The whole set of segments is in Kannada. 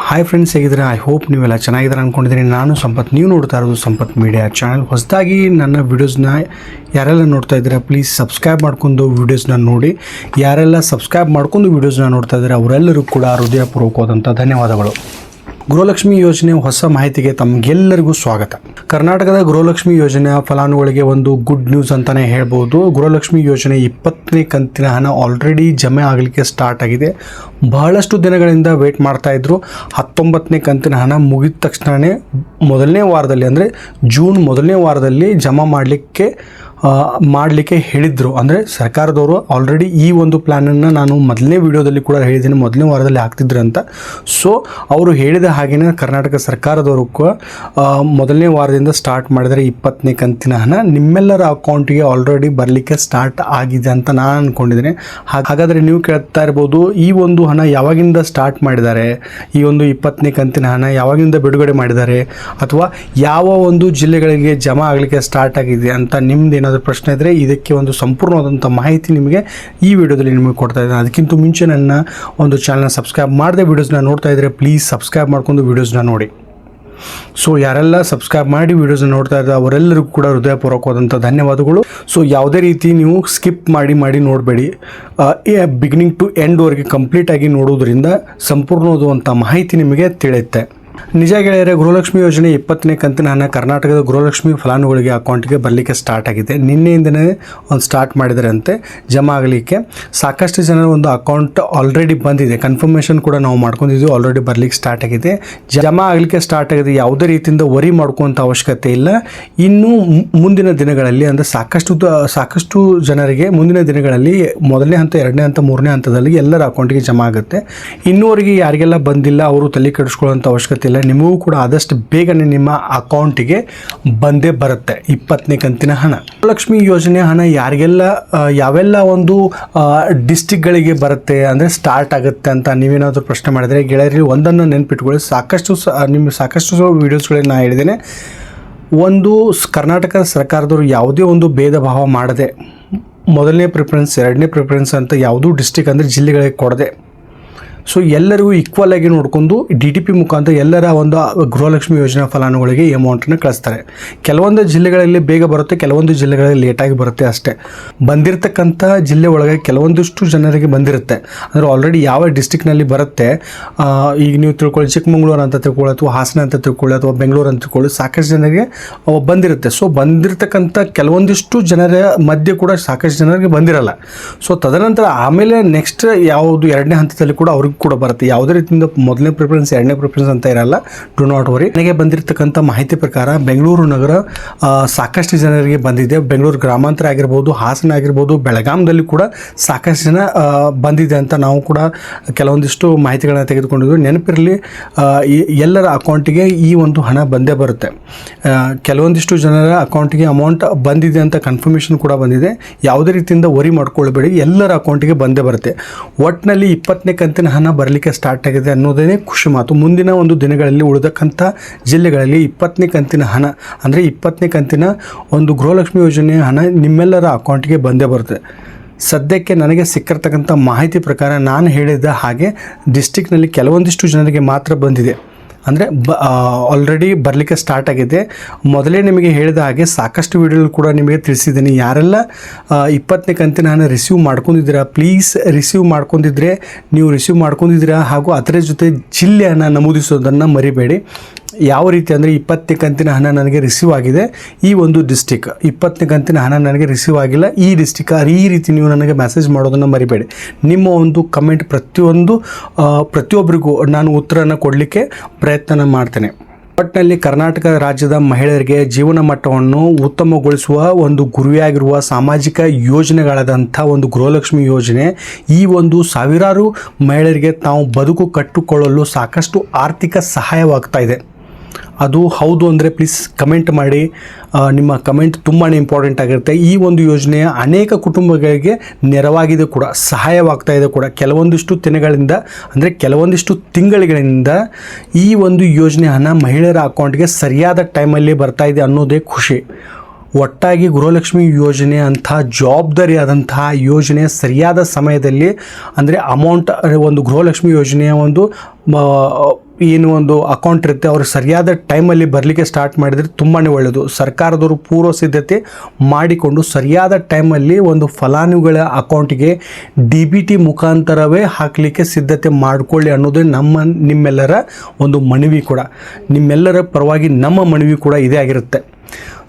ಹಾಯ್ ಫ್ರೆಂಡ್ಸ್, ಹೇಗಿದ್ರೆ ಐ ಹೋಪ್ ನೀವೆಲ್ಲ ಚೆನ್ನಾಗಿದ್ದಾರೆ ಅಂದ್ಕೊಂಡಿದ್ದೀನಿ. ನಾನು ಸಂಪತ್, ನೀವು ನೋಡ್ತಾ ಇರೋದು ಸಂಪತ್ ಮೀಡಿಯಾ ಚಾನಲ್. ಹೊಸದಾಗಿ ನನ್ನ ವೀಡಿಯೋಸ್ನ ಯಾರೆಲ್ಲ ನೋಡ್ತಾ ಇದ್ದೀರಾ ಪ್ಲೀಸ್ ಸಬ್ಸ್ಕ್ರೈಬ್ ಮಾಡ್ಕೊಂಡು ವೀಡಿಯೋಸ್ನ ನೋಡಿ. ಯಾರೆಲ್ಲ ಸಬ್ಸ್ಕ್ರೈಬ್ ಮಾಡ್ಕೊಂಡು ವೀಡಿಯೋಸ್ನ ನೋಡ್ತಾ ಇದ್ದಾರೆ ಅವರೆಲ್ಲರಿಗೂ ಕೂಡ ಹೃದಯಪೂರ್ವಕವಾದಂಥ ಧನ್ಯವಾದಗಳು. ಗೃಹಲಕ್ಷ್ಮಿ ಯೋಜನೆ ಹೊಸ ಮಾಹಿತಿಗೆ ತಮಗೆಲ್ಲರಿಗೂ ಸ್ವಾಗತ. ಕರ್ನಾಟಕದ ಗೃಹಲಕ್ಷ್ಮಿ ಯೋಜನೆ ಫಲಾನುಭವಿಗಳಿಗೆ ಒಂದು ಗುಡ್ ನ್ಯೂಸ್ ಅಂತಲೇ ಹೇಳ್ಬೋದು. ಗೃಹಲಕ್ಷ್ಮಿ ಯೋಜನೆ 20ನೇ ಕಂತಿನ ಹಣ ಆಲ್ರೆಡಿ ಜಮೆ ಆಗಲಿಕ್ಕೆ ಸ್ಟಾರ್ಟ್ ಆಗಿದೆ. ಬಹಳಷ್ಟು ದಿನಗಳಿಂದ ವೇಟ್ ಮಾಡ್ತಾ ಇದ್ರು. 19ನೇ ಕಂತಿನ ಹಣ ಮುಗಿದ ತಕ್ಷಣವೇ ಮೊದಲನೇ ವಾರದಲ್ಲಿ, ಅಂದರೆ ಜೂನ್ ಮೊದಲನೇ ವಾರದಲ್ಲಿ ಜಮಾ ಮಾಡಲಿಕ್ಕೆ ಹೇಳಿದರು. ಅಂದರೆ ಸರ್ಕಾರದವರು ಆಲ್ರೆಡಿ ಈ ಒಂದು ಪ್ಲ್ಯಾನನ್ನು ನಾನು ಮೊದಲನೇ ವಿಡಿಯೋದಲ್ಲಿ ಕೂಡ ಹೇಳಿದ್ದೀನಿ, ಮೊದಲನೇ ವಾರದಲ್ಲಿ ಹಾಕ್ತಿದ್ರು ಅಂತ. ಸೊ ಅವರು ಹೇಳಿದ ಹಾಗೆಯೇ ಕರ್ನಾಟಕ ಸರ್ಕಾರದವರು ಮೊದಲನೇ ವಾರದಿಂದ ಸ್ಟಾರ್ಟ್ ಮಾಡಿದರೆ 20ನೇ ಕಂತಿನ ಹಣ ನಿಮ್ಮೆಲ್ಲರ ಅಕೌಂಟಿಗೆ ಆಲ್ರೆಡಿ ಬರಲಿಕ್ಕೆ ಸ್ಟಾರ್ಟ್ ಆಗಿದೆ ಅಂತ ನಾನು ಅಂದ್ಕೊಂಡಿದ್ದೀನಿ. ಹಾಗಾದರೆ ನೀವು ಕೇಳ್ತಾ ಇರ್ಬೋದು, ಈ ಒಂದು ಹಣ ಯಾವಾಗಿಂದ ಸ್ಟಾರ್ಟ್ ಮಾಡಿದ್ದಾರೆ, ಈ ಒಂದು 20ನೇ ಕಂತಿನ ಹಣ ಯಾವಾಗಿಂದ ಬಿಡುಗಡೆ ಮಾಡಿದ್ದಾರೆ, ಅಥವಾ ಯಾವ ಒಂದು ಜಿಲ್ಲೆಗಳಿಗೆ ಜಮಾ ಆಗಲಿಕ್ಕೆ ಸ್ಟಾರ್ಟ್ ಆಗಿದೆ ಅಂತ ನಿಮ್ದು ಏನಾದರೂ ಪ್ರಶ್ನೆ ಇದ್ದರೆ ಇದಕ್ಕೆ ಒಂದು ಸಂಪೂರ್ಣವಾದಂಥ ಮಾಹಿತಿ ನಿಮಗೆ ಈ ವಿಡಿಯೋದಲ್ಲಿ ನಿಮಗೆ ಕೊಡ್ತಾ ಇದ್ದೀನಿ. ಅದಕ್ಕಿಂತ ಮುಂಚೆ ನನ್ನ ಒಂದು ಚಾನಲ್ನ ಸಬ್ಸ್ಕ್ರೈಬ್ ಮಾಡದೆ ವೀಡಿಯೋಸ್ನ ನೋಡ್ತಾ ಇದ್ದರೆ ಪ್ಲೀಸ್ ಸಬ್ಸ್ಕ್ರೈಬ್ ಮಾಡ್ಕೊಂಡು ವೀಡಿಯೋಸ್ನ ನೋಡಿ. ಸೊ ಯಾರೆಲ್ಲ ಸಬ್ಸ್ಕ್ರೈಬ್ ಮಾಡಿ ವೀಡಿಯೋಸ್ನ ನೋಡ್ತಾ ಇದ್ದಾರೆ ಅವರೆಲ್ಲರಿಗೂ ಕೂಡ ಹೃದಯಪೂರ್ವಕವಾದಂಥ ಧನ್ಯವಾದಗಳು. ಸೊ ಯಾವುದೇ ರೀತಿ ನೀವು ಸ್ಕಿಪ್ ಮಾಡಿ ನೋಡಬೇಡಿ. ಬಿಗಿನಿಂಗ್ ಟು ಎಂಡ್ವರೆಗೆ ಕಂಪ್ಲೀಟಾಗಿ ನೋಡೋದ್ರಿಂದ ಸಂಪೂರ್ಣವಾದಂಥ ಮಾಹಿತಿ ನಿಮಗೆ ತಿಳಿಯುತ್ತೆ. ನಿಜ ಗೆಳೆಯರೆ, ಗೃಹಲಕ್ಷ್ಮಿ ಯೋಜನೆ 20ನೇ ಕಂತಿನ ಹಣ ಕರ್ನಾಟಕದ ಗೃಹಲಕ್ಷ್ಮಿ ಫಲಾನುಭವಿಗಳಿಗೆ ಅಕೌಂಟಿಗೆ ಬರಲಿಕ್ಕೆ ಸ್ಟಾರ್ಟ್ ಆಗಿದೆ. ನಿನ್ನೆಯಿಂದನೇ ಒಂದು ಸ್ಟಾರ್ಟ್ ಮಾಡಿದರೆ ಅಂತೆ ಜಮಾ ಆಗಲಿಕ್ಕೆ. ಸಾಕಷ್ಟು ಜನರ ಒಂದು ಅಕೌಂಟ್ ಆಲ್ರೆಡಿ ಬಂದಿದೆ, ಕನ್ಫರ್ಮೇಷನ್ ಕೂಡ ನಾವು ಮಾಡ್ಕೊಂಡಿದ್ದೀವಿ, ಆಲ್ರೆಡಿ ಬರಲಿಕ್ಕೆ ಸ್ಟಾರ್ಟ್ ಆಗಿದೆ, ಜಮಾ ಆಗಲಿಕ್ಕೆ ಸ್ಟಾರ್ಟ್ ಆಗಿದೆ. ಯಾವುದೇ ರೀತಿಯಿಂದ ವರಿ ಮಾಡ್ಕೊಳ್ಳೋಂಥ ಅವಶ್ಯಕತೆ ಇಲ್ಲ. ಇನ್ನು ಮುಂದಿನ ದಿನಗಳಲ್ಲಿ, ಅಂದರೆ ಸಾಕಷ್ಟು ಜನರಿಗೆ ಮುಂದಿನ ದಿನಗಳಲ್ಲಿ ಮೊದಲನೇ ಹಂತ, ಎರಡನೇ ಹಂತ, ಮೂರನೇ ಹಂತದಲ್ಲಿ ಎಲ್ಲರ ಅಕೌಂಟಿಗೆ ಜಮಾ ಆಗುತ್ತೆ. ಇನ್ನೂವರೆಗೆ ಯಾರಿಗೆಲ್ಲ ಬಂದಿಲ್ಲ ಅವರು ತಲೆ ಕೆಡಿಸ್ಕೊಳ್ಳೋಂಥ ಅವಶ್ಯಕತೆ ಇಲ್ಲ. ನಿಮಗೂ ಕೂಡ ಆದಷ್ಟು ಬೇಗನೆ ನಿಮ್ಮ ಅಕೌಂಟಿಗೆ ಬಂದೇ ಬರುತ್ತೆ 20ನೇ ಕಂತಿನ ಹಣ. ಗೃಹಲಕ್ಷ್ಮಿ ಯೋಜನೆ ಹಣ ಯಾರಿಗೆಲ್ಲ ಯಾವೆಲ್ಲ ಒಂದು ಡಿಸ್ಟಿಕ್ಗಳಿಗೆ ಬರುತ್ತೆ, ಅಂದರೆ ಸ್ಟಾರ್ಟ್ ಆಗುತ್ತೆ ಅಂತ ನೀವೇನಾದರೂ ಪ್ರಶ್ನೆ ಮಾಡಿದರೆ ಗೆಳೆಯರಿ ಒಂದನ್ನು ನೆನಪಿಟ್ಕೊಳ್ಳಿ. ಸಾಕಷ್ಟು ವೀಡಿಯೋಸ್ಗಳಲ್ಲಿ ನಾನು ಹೇಳಿದ್ದೇನೆ, ಒಂದು ಕರ್ನಾಟಕ ಸರ್ಕಾರದವರು ಯಾವುದೇ ಒಂದು ಭೇದ ಭಾವ ಮಾಡದೆ ಮೊದಲನೇ ಪ್ರಿಫರೆನ್ಸ್, ಎರಡನೇ ಪ್ರಿಫರೆನ್ಸ್ ಅಂತ ಯಾವುದೂ ಡಿಸ್ಟಿಕ್ ಅಂದರೆ ಜಿಲ್ಲೆಗಳಿಗೆ ಕೊಡದೆ, ಸೊ ಎಲ್ಲರಿಗೂ ಈಕ್ವಲ್ ಆಗಿ ನೋಡಿಕೊಂಡು DTP ಮುಖಾಂತರ ಎಲ್ಲರ ಒಂದು ಗೃಹಲಕ್ಷ್ಮಿ ಯೋಜನಾ ಫಲಾನುಭವಿಗಳಿಗೆ ಈ ಅಮೌಂಟನ್ನು ಕಳಿಸ್ತಾರೆ. ಕೆಲವೊಂದು ಜಿಲ್ಲೆಗಳಲ್ಲಿ ಬೇಗ ಬರುತ್ತೆ, ಕೆಲವೊಂದು ಜಿಲ್ಲೆಗಳಲ್ಲಿ ಲೇಟಾಗಿ ಬರುತ್ತೆ ಅಷ್ಟೇ. ಬಂದಿರತಕ್ಕಂಥ ಜಿಲ್ಲೆ ಒಳಗೆ ಕೆಲವೊಂದಿಷ್ಟು ಜನರಿಗೆ ಬಂದಿರುತ್ತೆ, ಅಂದರೆ ಆಲ್ರೆಡಿ ಯಾವ ಡಿಸ್ಟಿಕ್ನಲ್ಲಿ ಬರುತ್ತೆ. ಈಗ ನೀವು ತಿಳ್ಕೊಳ್ಳಿ, ಚಿಕ್ಕಮಗಳೂರು ಅಂತ ತಿಳ್ಕೊಳ್ಳಿ, ಅಥವಾ ಹಾಸನ ಅಂತ ತಿಳ್ಕೊಳ್ಳಿ, ಅಥವಾ ಬೆಂಗಳೂರು ಅಂತ ತಿಳ್ಕೊಳ್ಳಿ, ಸಾಕಷ್ಟು ಜನರಿಗೆ ಬಂದಿರುತ್ತೆ. ಸೊ ಬಂದಿರತಕ್ಕಂಥ ಕೆಲವೊಂದಿಷ್ಟು ಜನರ ಮಧ್ಯೆ ಕೂಡ ಸಾಕಷ್ಟು ಜನರಿಗೆ ಬಂದಿರಲ್ಲ. ಸೊ ತದನಂತರ ಆಮೇಲೆ ನೆಕ್ಸ್ಟ್ ಯಾವುದು ಎರಡನೇ ಹಂತದಲ್ಲಿ ಕೂಡ ಅವ್ರಿಗೆ ಕೂಡ ಬರುತ್ತೆ. ಯಾವುದೇ ರೀತಿಯಿಂದ ಮೊದಲನೇ ಪ್ರಿಫರೆನ್ಸ್, ಎರಡನೇ ಪ್ರಿಫರೆನ್ಸ್ ಅಂತ ಇರಲ್ಲ. Do not worry. ನನಗೆ ಬಂದಿರತಕ್ಕಂಥ ಮಾಹಿತಿ ಪ್ರಕಾರ ಬೆಂಗಳೂರು ನಗರ ಸಾಕಷ್ಟು ಜನರಿಗೆ ಬಂದಿದೆ. ಬೆಂಗಳೂರು ಗ್ರಾಮಾಂತರ ಆಗಿರ್ಬೋದು, ಹಾಸನ ಆಗಿರ್ಬೋದು, ಬೆಳಗಾಂದಲ್ಲಿ ಕೂಡ ಸಾಕಷ್ಟು ಜನ ಬಂದಿದೆ ಅಂತ ನಾವು ಕೂಡ ಕೆಲವೊಂದಿಷ್ಟು ಮಾಹಿತಿಗಳನ್ನ ತೆಗೆದುಕೊಂಡಿದ್ವಿ. ನೆನಪಿರಲಿ, ಎಲ್ಲರ ಅಕೌಂಟಿಗೆ ಈ ಒಂದು ಹಣ ಬಂದೇ ಬರುತ್ತೆ. ಕೆಲವೊಂದಿಷ್ಟು ಜನರ ಅಕೌಂಟಿಗೆ ಅಮೌಂಟ್ ಬಂದಿದೆ ಅಂತ ಕನ್ಫರ್ಮೇಷನ್ ಕೂಡ ಬಂದಿದೆ. ಯಾವುದೇ ರೀತಿಯಿಂದ ವರಿ ಮಾಡ್ಕೊಳ್ಬೇಡಿ, ಎಲ್ಲರ ಅಕೌಂಟಿಗೆ ಬಂದೇ ಬರುತ್ತೆ. ಒಟ್ಟಿನಲ್ಲಿ 20ನೇ ಕಂತಿನ ಹಣ ಬರಲಿಕ್ಕೆ ಸ್ಟಾರ್ಟ್ ಆಗಿದೆ ಅನ್ನೋದೇ ಖುಷಿ ಮಾತು. ಮುಂದಿನ ಒಂದು ದಿನಗಳಲ್ಲಿ ಉಳಿದಕ್ಕಂಥ ಜಿಲ್ಲೆಗಳಲ್ಲಿ 20ನೇ ಕಂತಿನ ಹಣ, ಅಂದರೆ 20ನೇ ಕಂತಿನ ಒಂದು ಗೃಹಲಕ್ಷ್ಮಿ ಯೋಜನೆಯ ಹಣ ನಿಮ್ಮೆಲ್ಲರ ಅಕೌಂಟಿಗೆ ಬಂದೇ ಬರುತ್ತೆ. ಸದ್ಯಕ್ಕೆ ನನಗೆ ಸಿಕ್ಕಿರ್ತಕ್ಕಂಥ ಮಾಹಿತಿ ಪ್ರಕಾರ ನಾನು ಹೇಳಿದ ಹಾಗೆ ಡಿಸ್ಟಿಕ್ನಲ್ಲಿ ಕೆಲವೊಂದಿಷ್ಟು ಜನರಿಗೆ ಮಾತ್ರ ಬಂದಿದೆ, ಅಂದರೆ ಆಲ್ರೆಡಿ ಬರಲಿಕ್ಕೆ ಸ್ಟಾರ್ಟ್ ಆಗಿದೆ. ಮೊದಲೇ ನಿಮಗೆ ಹೇಳಿದ ಹಾಗೆ ಸಾಕಷ್ಟು ವಿಡಿಯೋಗಳು ಕೂಡ ನಿಮಗೆ ತಿಳಿಸಿದ್ದೀನಿ. ಯಾರೆಲ್ಲ 20ನೇ ಕಂತಿನ ಹಣ ರಿಸೀವ್ ಮಾಡ್ಕೊಂಡಿದ್ದೀರಾ ಪ್ಲೀಸ್ ರಿಸೀವ್ ಮಾಡ್ಕೊಂಡಿದ್ದೀರಾ ಹಾಗೂ ಅದರ ಜೊತೆ ಜಿಲ್ಲೆಯನ್ನು ನಮೂದಿಸೋದನ್ನು ಮರಿಬೇಡಿ. ಯಾವ ರೀತಿ ಅಂದರೆ 20ನೇ ಕಂತಿನ ಹಣ ನನಗೆ ರಿಸೀವ್ ಆಗಿದೆ ಈ ಒಂದು ಡಿಸ್ಟಿಕ್, 20ನೇ ಕಂತಿನ ಹಣ ನನಗೆ ರಿಸೀವ್ ಆಗಿಲ್ಲ ಈ ಡಿಸ್ಟಿಕ್, ಈ ರೀತಿ ನೀವು ನನಗೆ ಮೆಸೇಜ್ ಮಾಡೋದನ್ನು ಮರಿಬೇಡಿ. ನಿಮ್ಮ ಒಂದು ಕಮೆಂಟ್ ಪ್ರತಿಯೊಬ್ಬರಿಗೂ ನಾನು ಉತ್ತರನ ಕೊಡಲಿಕ್ಕೆ ಪ್ರಯತ್ನ ಮಾಡ್ತೇನೆ. ಒಟ್ಟಿನಲ್ಲಿ ಕರ್ನಾಟಕ ರಾಜ್ಯದ ಮಹಿಳೆಯರಿಗೆ ಜೀವನ ಮಟ್ಟವನ್ನು ಉತ್ತಮಗೊಳಿಸುವ ಒಂದು ಗುರಿಯಾಗಿರುವ ಸಾಮಾಜಿಕ ಯೋಜನೆಗಳಾದಂಥ ಒಂದು ಗೃಹಲಕ್ಷ್ಮಿ ಯೋಜನೆ ಈ ಒಂದು ಸಾವಿರಾರು ಮಹಿಳೆಯರಿಗೆ ತಾವು ಬದುಕು ಕಟ್ಟಿಕೊಳ್ಳಲು ಸಾಕಷ್ಟು ಆರ್ಥಿಕ ಸಹಾಯವಾಗ್ತಾ ಇದೆ. ಅದು ಹೌದು ಅಂದರೆ ಪ್ಲೀಸ್ ಕಮೆಂಟ್ ಮಾಡಿ. ನಿಮ್ಮ ಕಮೆಂಟ್ ತುಂಬಾ ಇಂಪಾರ್ಟೆಂಟ್ ಆಗಿರುತ್ತೆ. ಈ ಒಂದು ಯೋಜನೆಯ ಅನೇಕ ಕುಟುಂಬಗಳಿಗೆ ನೆರವಾಗಿದೆ ಕೂಡ, ಸಹಾಯವಾಗ್ತಾ ಇದೆ ಕೂಡ. ಕೆಲವೊಂದಿಷ್ಟು ದಿನಗಳಿಂದ, ಅಂದರೆ ಕೆಲವೊಂದಿಷ್ಟು ತಿಂಗಳಿಂದ ಈ ಒಂದು ಯೋಜನೆ ಹಣ ಮಹಿಳೆಯರ ಅಕೌಂಟ್ಗೆ ಸರಿಯಾದ ಟೈಮಲ್ಲಿ ಬರ್ತಾ ಇದೆ ಅನ್ನೋದೇ ಖುಷಿ. ಒಟ್ಟಾಗಿ ಗೃಹಲಕ್ಷ್ಮಿ ಯೋಜನೆ ಅಂತಹ ಜವಾಬ್ದಾರಿಯಾದಂತಹ ಯೋಜನೆ ಸರಿಯಾದ ಸಮಯದಲ್ಲಿ ಅಂದರೆ ಅಮೌಂಟ್ ಒಂದು ಗೃಹಲಕ್ಷ್ಮಿ ಯೋಜನೆಯ ಒಂದು ಏನು ಒಂದು ಅಕೌಂಟ್ ಇರುತ್ತೆ ಅವರು ಸರಿಯಾದ ಟೈಮಲ್ಲಿ ಬರಲಿಕ್ಕೆ ಸ್ಟಾರ್ಟ್ ಮಾಡಿದರೆ ತುಂಬಾ ಒಳ್ಳೆಯದು. ಸರ್ಕಾರದವರು ಪೂರ್ವ ಸಿದ್ಧತೆ ಮಾಡಿಕೊಂಡು ಸರಿಯಾದ ಟೈಮಲ್ಲಿ ಒಂದು ಫಲಾನುಭವಿಗಳ ಅಕೌಂಟಿಗೆ DBT ಮುಖಾಂತರವೇ ಹಾಕಲಿಕ್ಕೆ ಸಿದ್ಧತೆ ಮಾಡಿಕೊಳ್ಳಿ ಅನ್ನೋದೇ ನಿಮ್ಮೆಲ್ಲರ ಒಂದು ಮನವಿ ಕೂಡ, ನಿಮ್ಮೆಲ್ಲರ ಪರವಾಗಿ ನಮ್ಮ ಮನವಿ ಕೂಡ ಇದೇ ಆಗಿರುತ್ತೆ.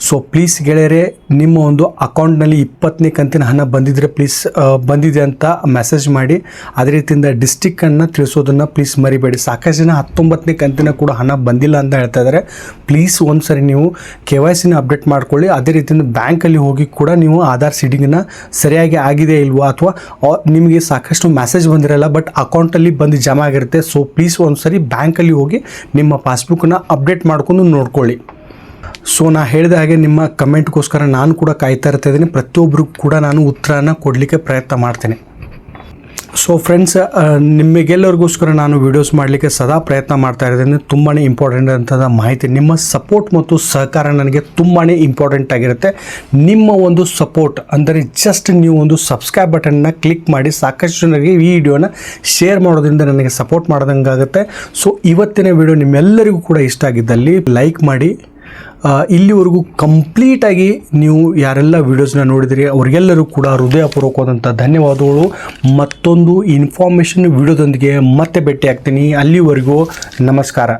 ಸೊ ಪ್ಲೀಸ್ ಗೆಳೆಯರೆ, ನಿಮ್ಮ ಒಂದು ಅಕೌಂಟ್ನಲ್ಲಿ 20ನೇ ಕಂತಿನ ಹಣ ಬಂದಿದ್ದರೆ ಪ್ಲೀಸ್ ಬಂದಿದೆ ಅಂತ ಮೆಸೇಜ್ ಮಾಡಿ. ಅದೇ ರೀತಿಯಿಂದ ಡಿಸ್ಟಿಕ್ಕನ್ನು ತಿಳಿಸೋದನ್ನು ಪ್ಲೀಸ್ ಮರಿಬೇಡಿ. ಸಾಕಷ್ಟು ಜನ 19ನೇ ಕಂತಿನ ಕೂಡ ಹಣ ಬಂದಿಲ್ಲ ಅಂತ ಹೇಳ್ತಾ ಇದ್ದಾರೆ. ಪ್ಲೀಸ್ ಒಂದು ಸರಿ ನೀವು KYC ಅಪ್ಡೇಟ್ ಮಾಡ್ಕೊಳ್ಳಿ. ಅದೇ ರೀತಿಯಿಂದ ಬ್ಯಾಂಕಲ್ಲಿ ಹೋಗಿ ಕೂಡ ನೀವು ಆಧಾರ್ ಸೀಡಿಂಗನ್ನು ಸರಿಯಾಗಿ ಆಗಿದೆ ಇಲ್ವಾ, ಅಥವಾ ನಿಮಗೆ ಸಾಕಷ್ಟು ಮೆಸೇಜ್ ಬಂದಿರಲ್ಲ ಬಟ್ ಅಕೌಂಟಲ್ಲಿ ಬಂದು ಜಮಾ ಆಗಿರುತ್ತೆ. ಸೊ ಪ್ಲೀಸ್ ಒಂದು ಸರಿ ಬ್ಯಾಂಕಲ್ಲಿ ಹೋಗಿ ನಿಮ್ಮ ಪಾಸ್ಬುಕ್ಕನ್ನು ಅಪ್ಡೇಟ್ ಮಾಡ್ಕೊಂಡು ನೋಡ್ಕೊಳ್ಳಿ. ಸೊ ನಾ ಹೇಳಿದ ಹಾಗೆ ನಿಮ್ಮ ಕಮೆಂಟ್ಗೋಸ್ಕರ ನಾನು ಕೂಡ ಕಾಯ್ತಾ ಇರ್ತಾಯಿದ್ದೀನಿ. ಪ್ರತಿಯೊಬ್ಬರಿಗೂ ಕೂಡ ನಾನು ಉತ್ತರನ ಕೊಡಲಿಕ್ಕೆ ಪ್ರಯತ್ನ ಮಾಡ್ತೇನೆ. ಸೊ ಫ್ರೆಂಡ್ಸ್, ನಿಮಗೆಲ್ಲರಿಗೋಸ್ಕರ ನಾನು ವೀಡಿಯೋಸ್ ಮಾಡಲಿಕ್ಕೆ ಸದಾ ಪ್ರಯತ್ನ ಮಾಡ್ತಾ ಇದ್ದೀನಿ. ತುಂಬಾ ಇಂಪಾರ್ಟೆಂಟ್ ಅಂಥದ್ದು ಮಾಹಿತಿ, ನಿಮ್ಮ ಸಪೋರ್ಟ್ ಮತ್ತು ಸಹಕಾರ ನನಗೆ ತುಂಬಾ ಇಂಪಾರ್ಟೆಂಟ್ ಆಗಿರುತ್ತೆ. ನಿಮ್ಮ ಒಂದು ಸಪೋರ್ಟ್ ಅಂದರೆ ಜಸ್ಟ್ ನೀವು ಒಂದು ಸಬ್ಸ್ಕ್ರೈಬ್ ಬಟನ್ನ ಕ್ಲಿಕ್ ಮಾಡಿ ಸಾಕಷ್ಟು ಜನರಿಗೆ ಈ ವಿಡಿಯೋನ ಶೇರ್ ಮಾಡೋದ್ರಿಂದ ನನಗೆ ಸಪೋರ್ಟ್ ಮಾಡೋದಂಗೆ ಆಗುತ್ತೆ. ಸೊ ಇವತ್ತಿನ ವಿಡಿಯೋ ನಿಮ್ಮೆಲ್ಲರಿಗೂ ಕೂಡ ಇಷ್ಟ ಆಗಿದ್ದಲ್ಲಿ ಲೈಕ್ ಮಾಡಿ. ಇಲ್ಲಿವರೆಗೂ ಕಂಪ್ಲೀಟಾಗಿ ನೀವು ಯಾರೆಲ್ಲ ವೀಡಿಯೋಸ್ನ ನೋಡಿದಿರಿ ಅವರಿಗೆಲ್ಲರೂ ಕೂಡ ಹೃದಯಪೂರ್ವಕವಾದಂಥ ಧನ್ಯವಾದಗಳು. ಮತ್ತೊಂದು ಇನ್ಫಾರ್ಮೇಷನ್ ವಿಡಿಯೋದೊಂದಿಗೆ ಮತ್ತೆ ಭೇಟಿ ಆಗ್ತೀನಿ. ಅಲ್ಲಿವರೆಗೂ ನಮಸ್ಕಾರ.